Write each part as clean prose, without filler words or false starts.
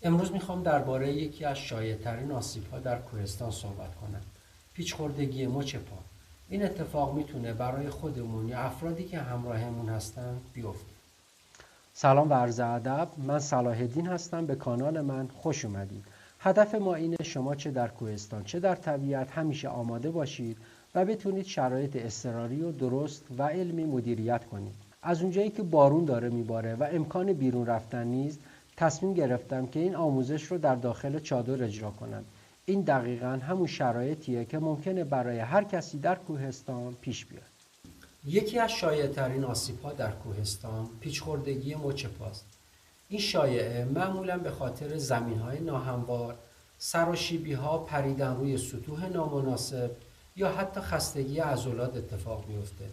امروز میخوام درباره یکی از شایع‌ترین آسیب‌ها در کوهستان صحبت کنم. پیچ‌خوردگی مچ پا. این اتفاق میتونه برای خودمون یا افرادی که همراهمون هستن بیفته. سلام و عرض ادب. من صلاح الدین هستم. به کانال من خوش اومدید. هدف ما اینه شما چه در کوهستان چه در طبیعت همیشه آماده باشید و بتونید شرایط اضطراری و درست و علمی مدیریت کنید. از اونجایی که بارون داره میباره و امکان بیرون رفتن نیست، تصمیم گرفتم که این آموزش رو در داخل چادر اجرا کنم. این دقیقاً همون شرایطیه که ممکنه برای هر کسی در کوهستان پیش بیاد. یکی از شایع‌ترین آسیب‌ها در کوهستان پیچ‌خوردگی مچ پاست. این شایعه معمولاً به خاطر زمین‌های ناهموار، سراشیبی‌ها، پریدن روی سطوح نامناسب یا حتی خستگی عضلات اتفاق میفته.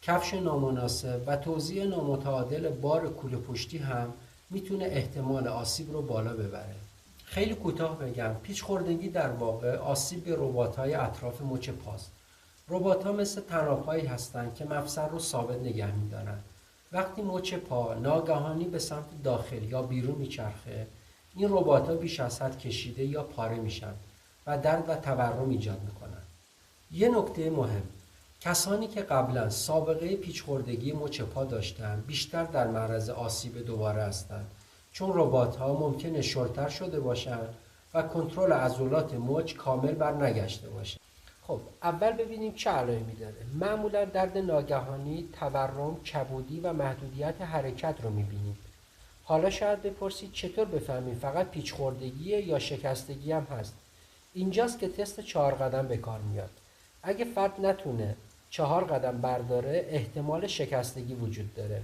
کفش نامناسب و توزیع نامتعادل بار کوله پشتی هم میتونه احتمال آسیب رو بالا ببره. خیلی کوتاه بگم، پیچ‌خوردگی در واقع آسیب به رباط‌های اطراف مچ پاست. رباط‌ها مثل طناب‌هایی هستند که مفصل رو ثابت نگه می‌دارن. وقتی مچ پا ناگهانی به سمت داخل یا بیرون میچرخه، این رباط‌ها بیش از حد کشیده یا پاره میشن و درد و تورم ایجاد میکنن. یه نکته مهم، کسانی که قبلا سابقه پیچ‌خوردگی مچ پا داشتن بیشتر در معرض آسیب دوباره هستند، چون رباط‌ها ممکنه شلتر شده باشن و کنترل عضلات مچ کامل بر نگشته باشه. خب اول ببینیم چه علائمی داره. معمولا درد ناگهانی، تورم، کبودی و محدودیت حرکت رو میبینیم. حالا شاید بپرسید چطور بفهمیم فقط پیچ‌خوردگیه یا شکستگی هم هست. اینجاست که تست 4 قدم به کار میاد. اگه فرد نتونه 4 قدم برداره، احتمال شکستگی وجود داره.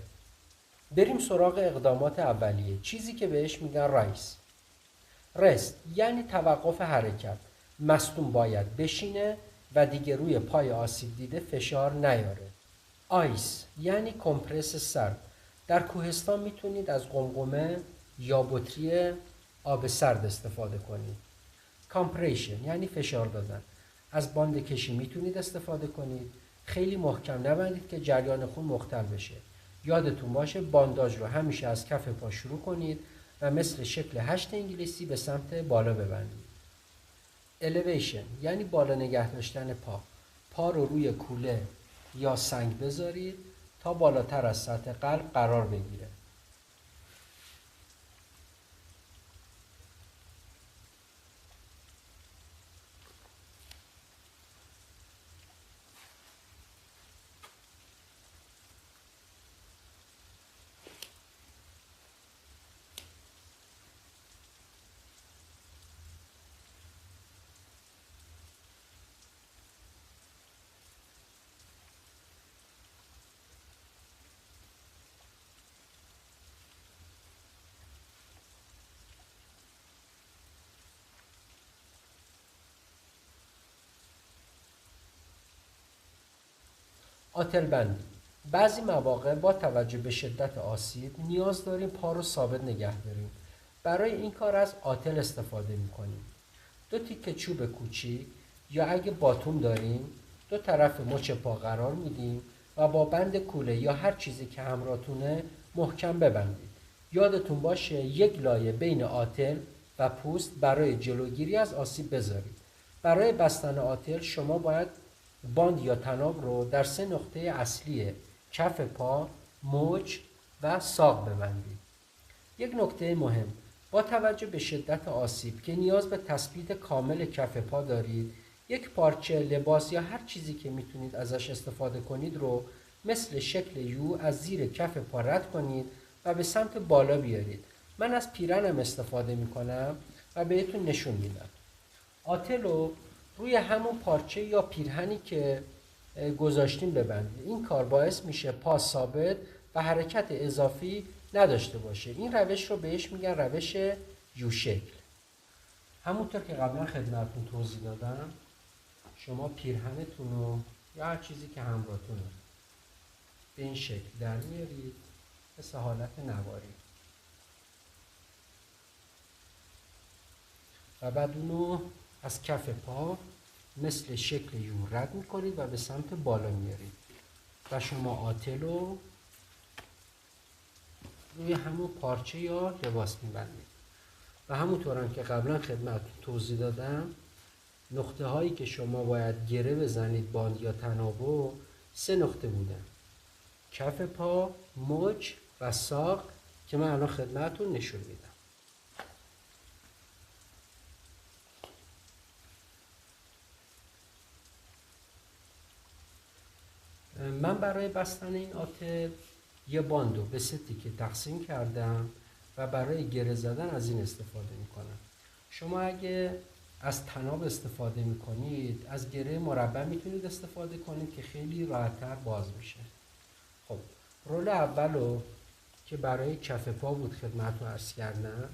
بریم سراغ اقدامات اولیه، چیزی که بهش میگن رایس. رست یعنی توقف حرکت. مصدوم باید بشینه و دیگه روی پای آسیب دیده فشار نیاره. آیس یعنی کمپرس سرد. در کوهستان میتونید از قمقمه یا بطری آب سرد استفاده کنید. کامپریشن یعنی فشار دادن. از باند کشی میتونید استفاده کنید. خیلی محکم نبندید که جریان خون مختل بشه. یادتون باشه بانداژ رو همیشه از کف پا شروع کنید و مثل شکل 8 انگلیسی به سمت بالا ببندید. الیویشن یعنی بالا نگه داشتن پا. پا رو روی کوله یا سنگ بذارید تا بالاتر از سطح قلب قرار بگیره. آتل بندی. بعضی مواقع با توجه به شدت آسیب نیاز داریم پا رو ثابت نگه داریم. برای این کار از آتل استفاده میکنیم. 2 تیکه چوب کوچیک یا اگه باتوم داریم 2 طرف مچ پا قرار میدیم و با بند کوله یا هر چیزی که همراهتونه محکم ببندید. یادتون باشه 1 لایه بین آتل و پوست برای جلوگیری از آسیب بذارید. برای بستن آتل شما باید باند یا طناب رو در 3 نقطه اصلی کف پا، مچ و ساق ببندید. یک نکته مهم، با توجه به شدت آسیب که نیاز به تثبیت کامل کف پا دارید، یک پارچه، لباس یا هر چیزی که میتونید ازش استفاده کنید رو مثل شکل یو از زیر کف پا رد کنید و به سمت بالا بیارید. من از پیرنم استفاده میکنم و بهتون نشون میدم. آتل رو روی همون پارچه یا پیرهنی که گذاشتیم ببندید. این کار باعث میشه پا ثابت و حرکت اضافی نداشته باشه. این روش رو بهش میگن روش یو شکل. همونطور که قبلا خدمتتون توضیح دادم، شما پیرهنتون رو یا هر چیزی که همراهتونه به این شکل در میارید مثل حالت نواری و بعد اونو از کف پا مثل شکل یو رد میکنید و به سمت بالا میارید و شما آتل رو روی همون پارچه یا لباس میبندید. و همونطور هم که قبلا خدمتتون توضیح دادم، نقطه هایی که شما باید گره بزنید باند یا تنابو 3 نقطه بودن: کف پا، مچ و ساق که من الان خدمتتون نشون میدم. من برای بستن این آتل یه باندو به 3 تیکه تقسیم کردم و برای گره زدن از این استفاده میکنم. شما اگه از تناب استفاده میکنید، از گره مربع میتونید استفاده کنید که خیلی راحت‌تر باز میشه. خب رول اولو که برای کف پا بود خدمتتون عرض کردم.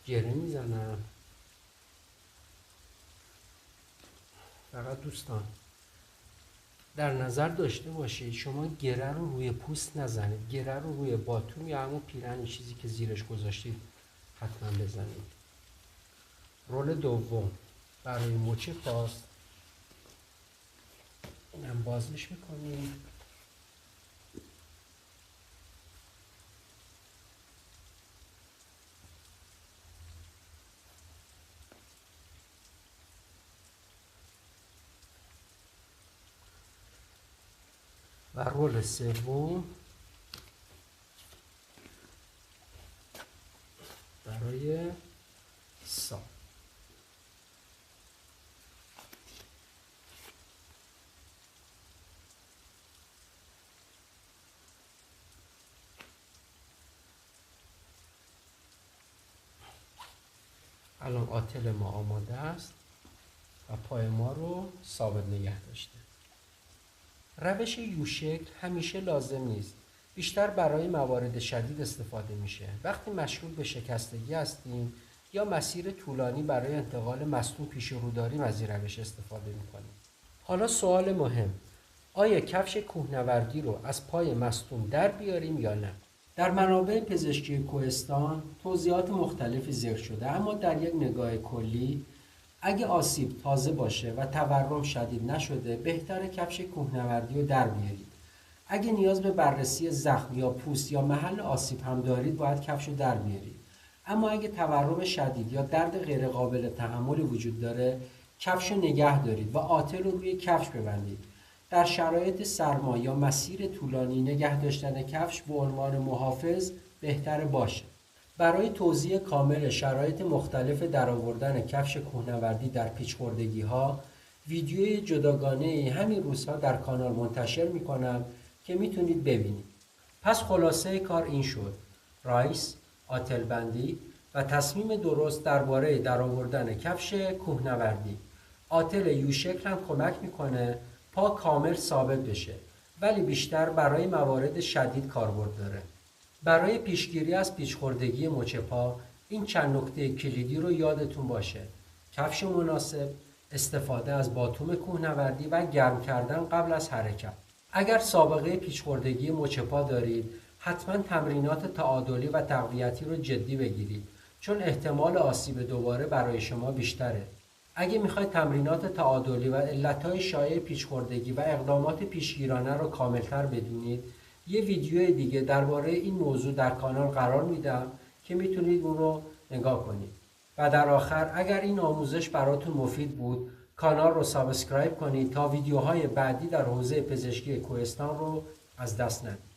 گره میزنم. فقط دوستان در نظر داشته باشید شما گره رو روی پوست نزنید، گره رو روی باتوم یا همون پیرن چیزی که زیرش گذاشتید حتما بزنید. رول دوم برای مچ پاست. اینم بازش میکنید. و رول سوم برای ساق. الان آتل ما آماده است و پای ما رو ثابت نگه داشته. روش یو شکل همیشه لازم نیست. بیشتر برای موارد شدید استفاده میشه. وقتی مشغول به شکستگی هستیم یا مسیر طولانی برای انتقال مصدوم پیش رو داریم از این روش استفاده میکنیم. حالا سوال مهم: آیا کفش کوهنوردی رو از پای مصدوم در بیاریم یا نه؟ در منابع پزشکی کوهستان توضیحات مختلفی ذکر شده، اما در یک نگاه کلی اگه آسیب تازه باشه و تورم شدید نشده بهتره کفش کوهنوردی رو در بیارید. اگه نیاز به بررسی زخم یا پوست یا محل آسیب هم دارید باید کفش رو در بیارید. اما اگه تورم شدید یا درد غیر قابل تحمل وجود داره کفش رو نگه دارید و آتل رو روی کفش ببندید. در شرایط سرما یا مسیر طولانی نگه داشتن کفش به عنوان محافظ بهتر باشه. برای توضیح کامل شرایط مختلف درآوردن کفش کوهنوردی در پیچ‌خوردگی‌ها ویدیوی جداگانه همین روزها در کانال منتشر می‌کنم که میتونید ببینید. پس خلاصه کار این شد: رایس، آتل بندی و تصمیم درست درباره درآوردن کفش کوهنوردی. آتل یو شکل هم کمک میکنه پا کامل ثابت بشه، ولی بیشتر برای موارد شدید کاربرد داره. برای پیشگیری از پیچ‌خوردگی مچ پا این چند نکته کلیدی رو یادتون باشه: کفش مناسب، استفاده از باتوم کوهنوردی و گرم کردن قبل از حرکت. اگر سابقه پیچ‌خوردگی مچ پا دارید حتما تمرینات تعادلی و تقویتی رو جدی بگیرید، چون احتمال آسیب دوباره برای شما بیشتره. اگه میخواید تمرینات تعادلی و علتهای شایع پیچ‌خوردگی و اقدامات پیشگیرانه رو کاملتر بدونید، یه ویدیو دیگه درباره این موضوع در کانال قرار میدم که میتونید اون رو نگاه کنید. و در آخر اگر این آموزش براتون مفید بود کانال رو سابسکرایب کنید تا ویدیوهای بعدی در حوزه پزشکی کوهستان رو از دست ندید.